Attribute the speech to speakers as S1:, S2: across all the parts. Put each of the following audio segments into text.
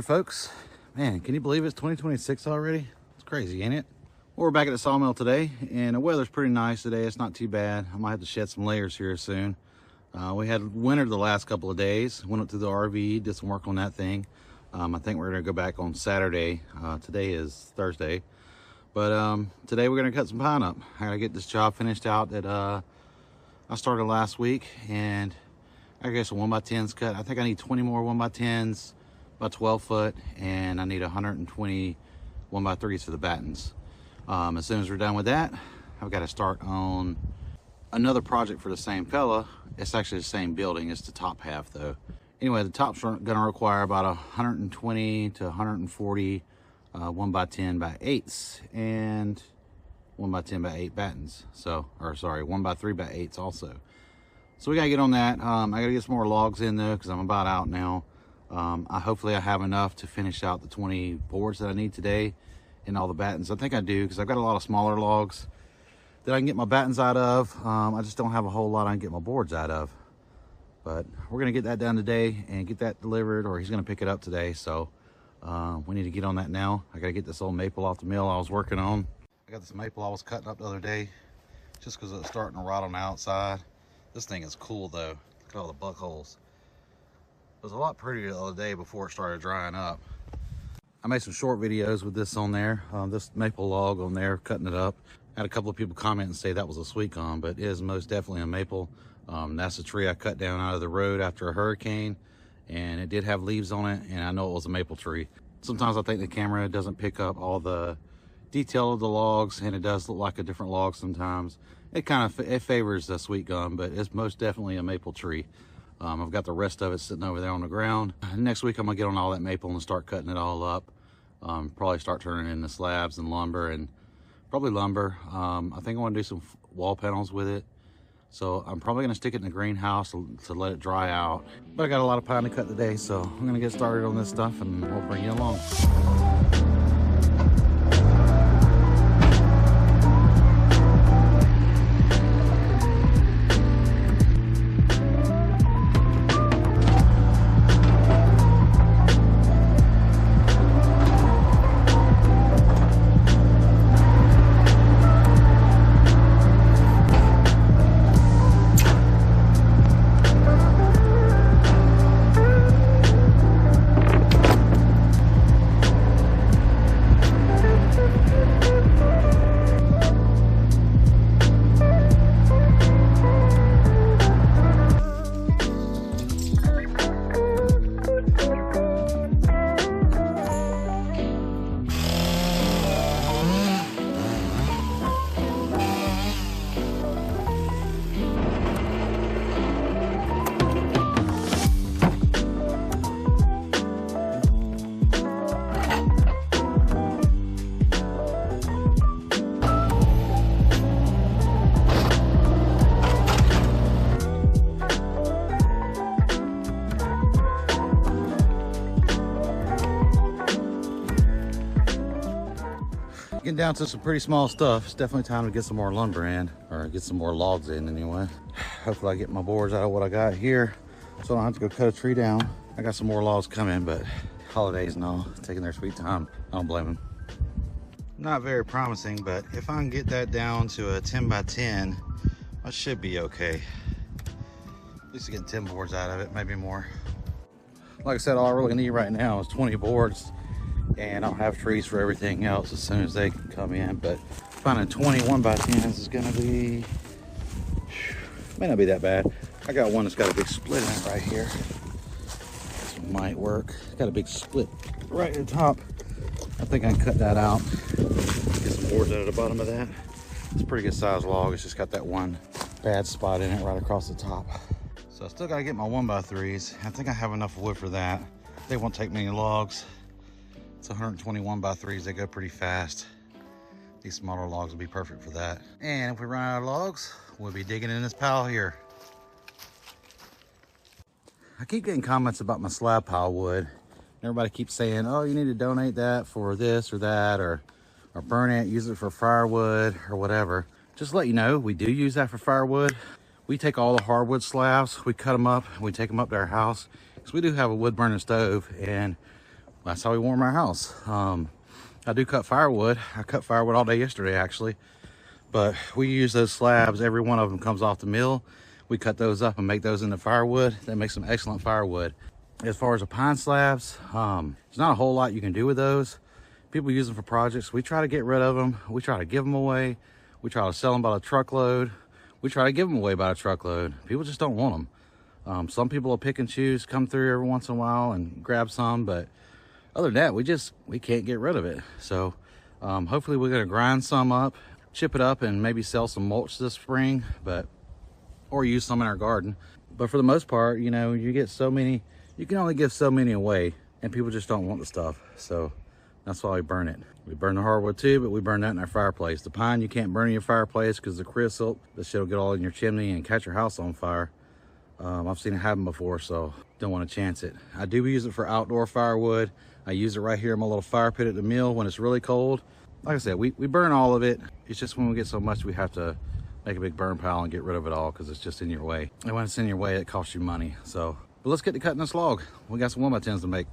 S1: here, folks. Man, can you believe it's 2026 already? It's crazy, ain't it? Well, we're back at the sawmill today, and the weather's pretty nice today. It's not too bad. I might have to shed some layers here soon. We had winter the last couple of days. Went up to the RV, did some work on that thing. I think we're gonna go back on Saturday. Today is Thursday. But today we're gonna cut some pine up. I gotta get this job finished out that I started last week, and I guess some 1x10s cut. I think I need 20 more 1x10s, about 12 foot, and I need 120 1x3s for the battens. As soon as we're done with that, I've got to start on another project for the same fella. It's actually the same building, it's the top half though. Anyway, the top's gonna require about 120 to 140 1x10 by 8s and 1x10 by 8 battens. So, or sorry, 1x3 by 8s also. So we gotta get on that. I gotta get some more logs in though, because I'm about out now. Hopefully I have enough to finish out the 20 boards that I need today and all the battens. I think I do, because I've got a lot of smaller logs that I can get my battens out of. I just don't have a whole lot I can get my boards out of. But we're gonna get that done today and get that delivered, or he's gonna pick it up today. So we need to get on that now. I gotta get this old maple off the mill I was working on. I got this maple I was cutting up the other day just because it was starting to rot on the outside. This thing is cool though. Look at all the buck holes. It was a lot prettier the other day before it started drying up. I made some short videos with this on there, this maple log on there, cutting it up. I had a couple of people comment and say that was a sweet gum, but it is most definitely a maple. That's the tree I cut down out of the road after a hurricane, and it did have leaves on it, and I know it was a maple tree. Sometimes I think the camera doesn't pick up all the detail of the logs, and it does look like a different log sometimes. It favors the sweet gum, but it's most definitely a maple tree. I've got the rest of it sitting over there on the ground. Next week I'm gonna get on all that maple and start cutting it all up. Probably start turning it into slabs and lumber, and probably lumber. I think I want to do some wall panels with it. So I'm probably gonna stick it in the greenhouse to let it dry out. But I got a lot of pine to cut today, so I'm gonna get started on this stuff and we'll bring you along. Getting down to some pretty small stuff. It's definitely time to get some more lumber in, or get some more logs in anyway. Hopefully I get my boards out of what I got here, so I don't have to go cut a tree down. I got some more logs coming, but holidays and all, taking their sweet time. I don't blame them. Not very promising, but if I can get that down to a 10x10, I should be okay. At least getting 10 boards out of it, maybe more. Like I said, all I really need right now is 20 boards, and I'll have trees for everything else as soon as they can come in. But finding 20 1x10s is gonna be, may not be that bad. I got one that's got a big split in it right here. This might work. Got a big split right at the top. I think I can cut that out, get some boards out of the bottom of that. It's a pretty good sized log. It's just got that one bad spot in it right across the top. So I still gotta get my 1x3s. I think I have enough wood for that. They won't take many logs. It's 120 1x3s, they go pretty fast. These smaller logs will be perfect for that. And if we run out of logs, we'll be digging in this pile here. I keep getting comments about my slab pile wood. Everybody keeps saying, oh, you need to donate that for this or that, or burn it, use it for firewood or whatever. Just to let you know, we do use that for firewood. We take all the hardwood slabs, we cut them up, we take them up to our house. Because we do have a wood burning stove, and That's how we warm our house. I do cut firewood. I cut firewood all day yesterday, actually. But we use those slabs. Every one of them comes off the mill. We cut those up and make those into firewood. That makes some excellent firewood. As far as the pine slabs, there's not a whole lot you can do with those. People use them for projects. We try to get rid of them. We try to give them away. We try to sell them by the truckload. We try to give them away by the truckload. People just don't want them. Some people will pick and choose, come through every once in a while and grab some, but other than that, we can't get rid of it. So hopefully we're gonna grind some up, chip it up, and maybe sell some mulch this spring, or use some in our garden. But for the most part, you know, you can only give so many away, and people just don't want the stuff. So that's why we burn it. We burn the hardwood too, but we burn that in our fireplace. The pine you can't burn in your fireplace because the creosote, the shit will get all in your chimney and catch your house on fire. I've seen it happen before, so don't want to chance it. I do use it for outdoor firewood. I use it right here in my little fire pit at the mill when it's really cold. Like I said, we burn all of it. It's just when we get so much, we have to make a big burn pile and get rid of it all because it's just in your way. And when it's in your way, it costs you money. So, but let's get to cutting this log. We got some 1x10s to make.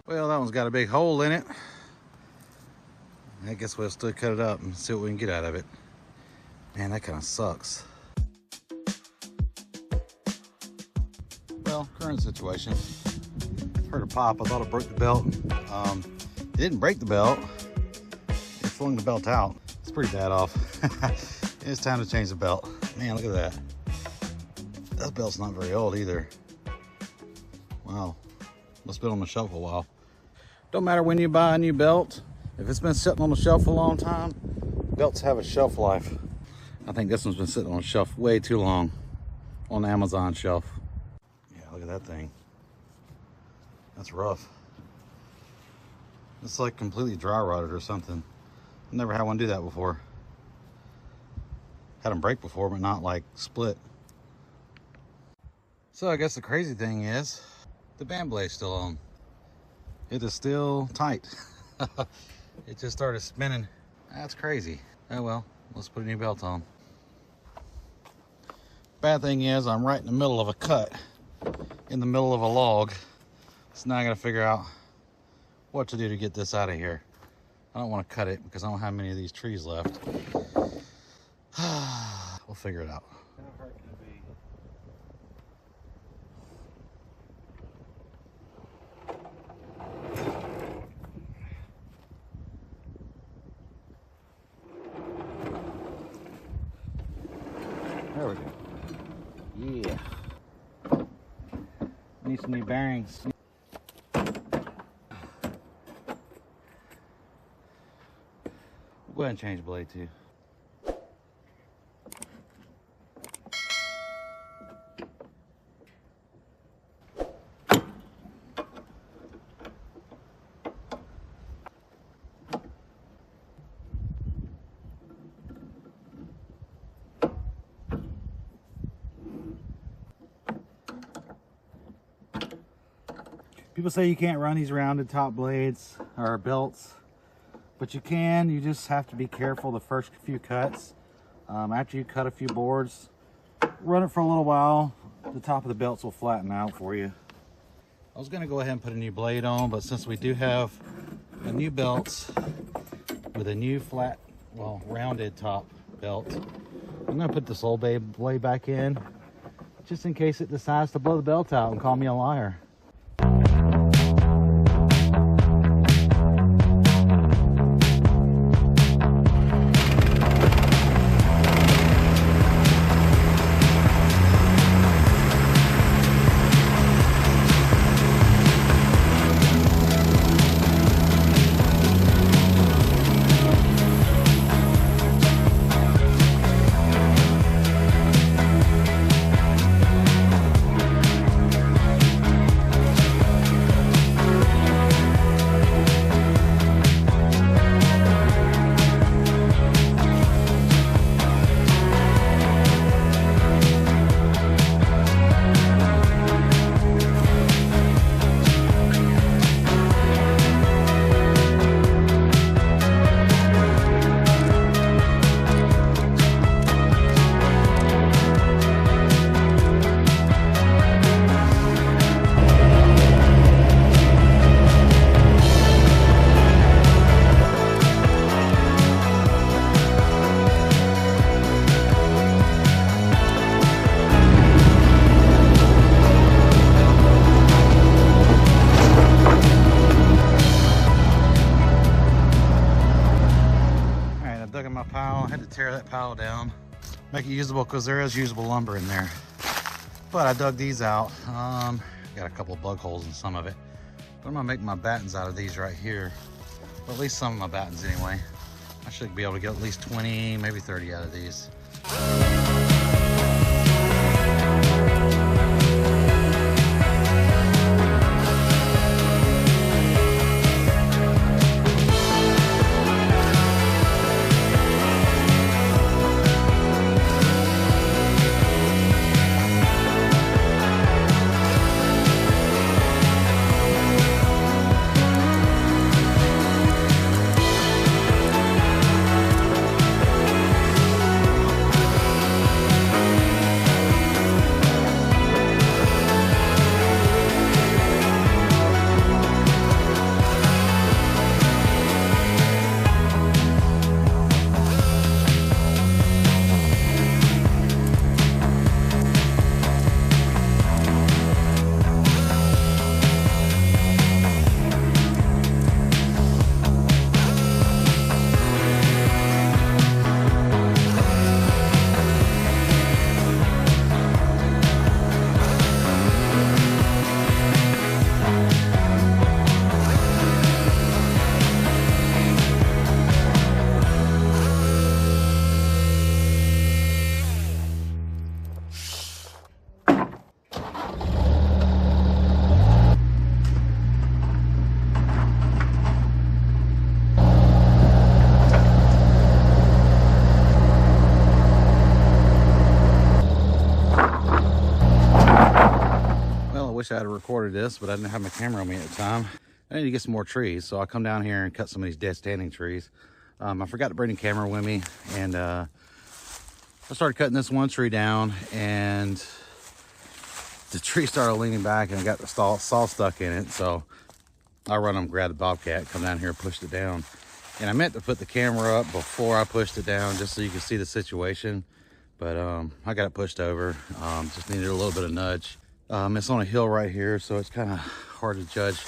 S1: Well, that one's got a big hole in it. I guess we'll still cut it up and see what we can get out of it. Man, that kind of sucks. Well, current situation. Heard a pop. I thought it broke the belt. It didn't break the belt. It flung the belt out. It's pretty bad off. It's time to change the belt. Man, look at that. That belt's not very old either. Wow. Must have been on the shelf a while. Don't matter when you buy a new belt. If it's been sitting on the shelf a long time, belts have a shelf life. I think this one's been sitting on the shelf way too long. On the Amazon shelf. Yeah, look at that thing. That's rough. It's like completely dry rotted or something. I've never had one do that before. Had them break before, but not like split. So I guess the crazy thing is, the band blade's still on. It is still tight. It just started spinning. That's crazy. Oh well, let's put a new belt on. Bad thing is, I'm right in the middle of a cut, in the middle of a log. So now I gotta figure out what to do to get this out of here. I don't want to cut it because I don't have many of these trees left. We'll figure it out.
S2: How hard can it be?
S1: Need some new bearings. Go ahead and change the blade too. People say you can't run these rounded top blades or belts, but you can. You just have to be careful the first few cuts. After you cut a few boards, run it for a little while, the top of the belts will flatten out for you. I was gonna go ahead and put a new blade on, but since we do have a new belt with a new flat, well, rounded top belt, I'm gonna put this old blade back in, just in case it decides to blow the belt out and call me a liar. Pile. I had to tear that pile down, make it usable, because there is usable lumber in there. But I dug these out. Got a couple of bug holes in some of it. But I'm gonna make my battens out of these right here. Well, at least some of my battens anyway. I should be able to get at least 20, maybe 30 out of these. Wish I had recorded this, but I didn't have my camera on me at the time. I need to get some more trees, so I'll come down here and cut some of these dead standing trees. I forgot to bring the camera with me, and I started cutting this one tree down, and the tree started leaning back, and I got the saw stuck in it. So I run and grab the bobcat, come down here and pushed it down. And I meant to put the camera up before I pushed it down, just so you can see the situation, but I got it pushed over. Just needed a little bit of nudge. It's on a hill right here, so it's kind of hard to judge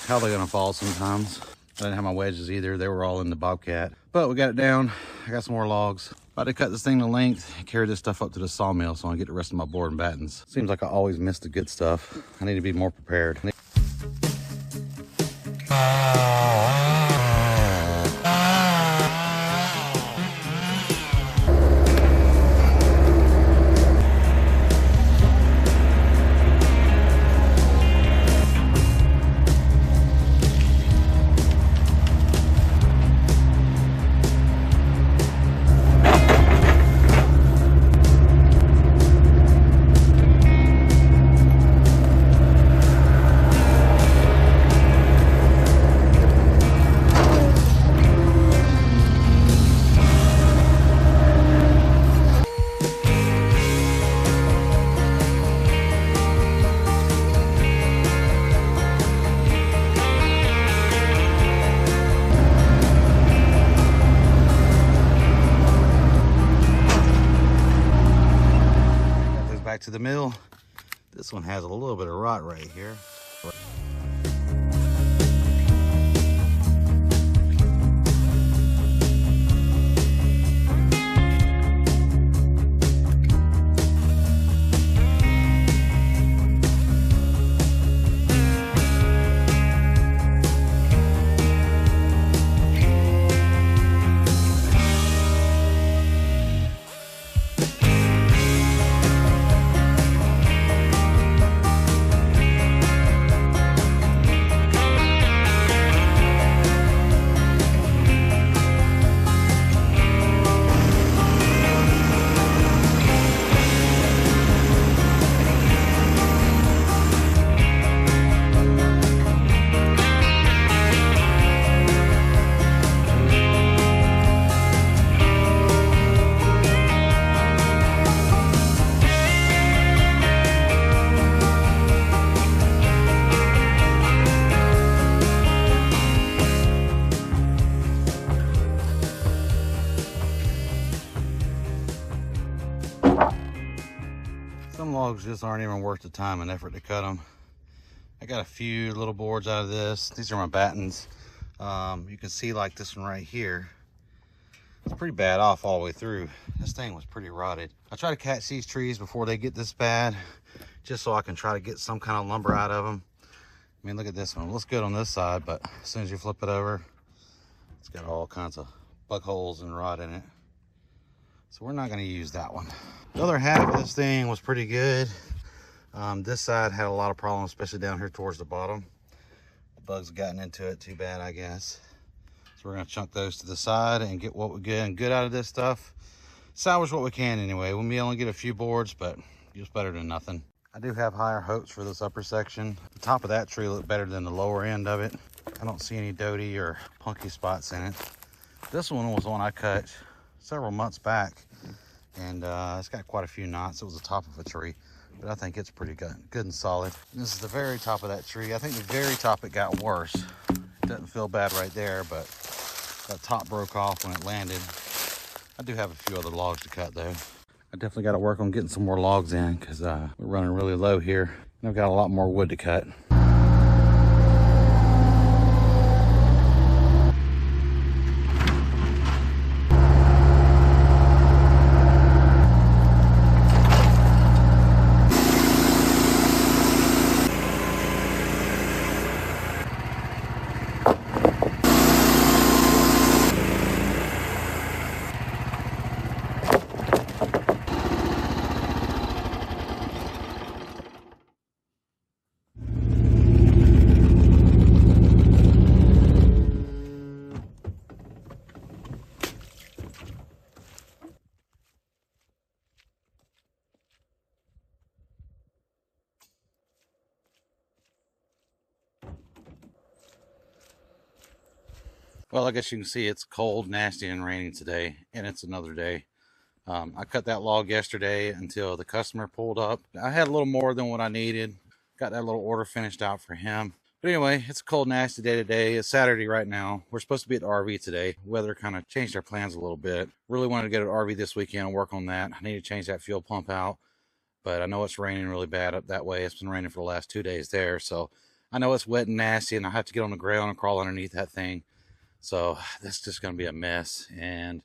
S1: how they're gonna fall sometimes. I didn't have my wedges either. They were all in the bobcat, but we got it down. I got some more logs. About to cut this thing to length and carry this stuff up to the sawmill so I can get the rest of my board and battens. Seems like I always miss the good stuff. I need to be more prepared. Back to the mill. This one has a little bit of rot right here. Some logs just aren't even worth the time and effort to cut them. I got a few little boards out of this. These are my battens. You can see like this one right here. It's pretty bad off all the way through. This thing was pretty rotted. I try to catch these trees before they get this bad, just so I can try to get some kind of lumber out of them. I mean, look at this one. It looks good on this side, but as soon as you flip it over, it's got all kinds of bug holes and rot in it. So we're not going to use that one. The other half of this thing was pretty good. This side had a lot of problems, especially down here towards the bottom. The bugs have gotten into it too bad, I guess. So we're going to chunk those to the side and get what we get good out of this stuff. Salvage what we can anyway. We may only get a few boards, but just better than nothing. I do have higher hopes for this upper section. The top of that tree looked better than the lower end of it. I don't see any doty or punky spots in it. This one was one I cut several months back, and it's got quite a few knots. It was the top of a tree, but I think it's pretty good and solid. And this is the very top of that tree. I think the very top it got worse. It doesn't feel bad right there, but that top broke off when it landed. I do have a few other logs to cut though. I definitely got to work on getting some more logs in because we're running really low here, and I've got a lot more wood to cut. Well, I guess you can see it's cold, nasty, and raining today, and it's another day. I cut that log yesterday until the customer pulled up. I had a little more than what I needed. Got that little order finished out for him. But anyway, it's a cold, nasty day today. It's Saturday right now. We're supposed to be at the RV today. Weather kind of changed our plans a little bit. Really wanted to get an RV this weekend and work on that. I need to change that fuel pump out, but I know it's raining really bad up that way. It's been raining for the last 2 days there, so I know it's wet and nasty, and I have to get on the ground and crawl underneath that thing. So that's just going to be a mess, and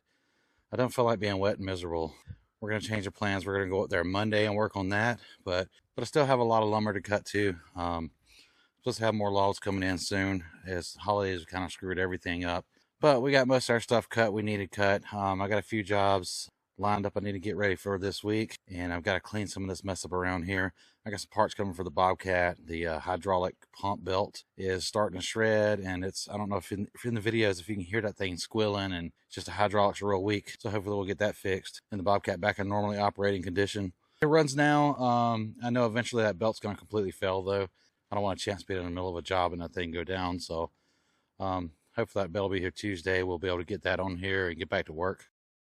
S1: I don't feel like being wet and miserable. We're going to change the plans. We're going to go up there Monday and work on that. But I still have a lot of lumber to cut too. Supposed to have more logs coming in soon, as holidays kind of screwed everything up. But we got most of our stuff cut we needed cut. I got a few jobs lined up I need to get ready for this week, and I've got to clean some of this mess up around here. I got some parts coming for the bobcat. The hydraulic pump belt is starting to shred, and it's, I don't know if in the videos if you can hear that thing squealing, and it's just the hydraulics are real weak. So hopefully we'll get that fixed and the bobcat back in normally operating condition. It runs now. I know eventually that belt's going to completely fail though. I don't want a chance to be in the middle of a job and that thing go down. So hopefully that belt will be here Tuesday. We'll be able to get that on here and get back to work.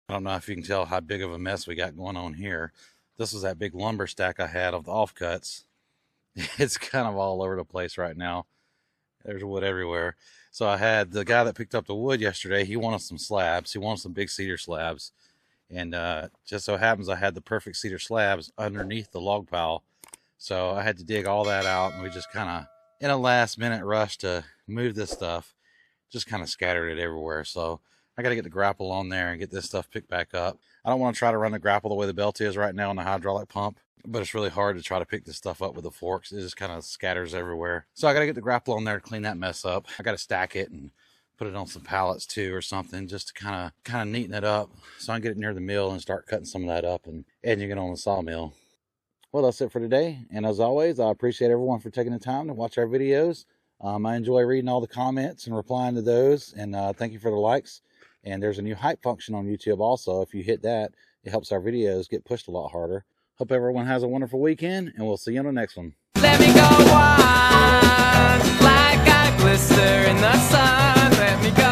S1: I don't know if you can tell how big of a mess we got going on here. This is that big lumber stack I had of the offcuts. It's kind of all over the place right now. There's wood everywhere. So I had the guy that picked up the wood yesterday. He wanted some slabs. He wanted some big cedar slabs. And just so happens I had the perfect cedar slabs underneath the log pile. So I had to dig all that out. And we just kind of, in a last minute rush to move this stuff, just kind of scattered it everywhere. So I got to get the grapple on there and get this stuff picked back up. I don't want to try to run the grapple the way the belt is right now on the hydraulic pump, but it's really hard to try to pick this stuff up with the forks. It just kind of scatters everywhere. So I got to get the grapple on there to clean that mess up. I got to stack it and put it on some pallets too or something, just to kind of neaten it up so I can get it near the mill and start cutting some of that up and edging it on the sawmill. Well, that's it for today. And as always, I appreciate everyone for taking the time to watch our videos. I enjoy reading all the comments and replying to those. And thank you for the likes. And there's a new hype function on YouTube also. If you hit that, it helps our videos get pushed a lot harder. Hope everyone has a wonderful weekend, and we'll see you on the next one.
S2: Let me go on like I glister in the sun. Let me go.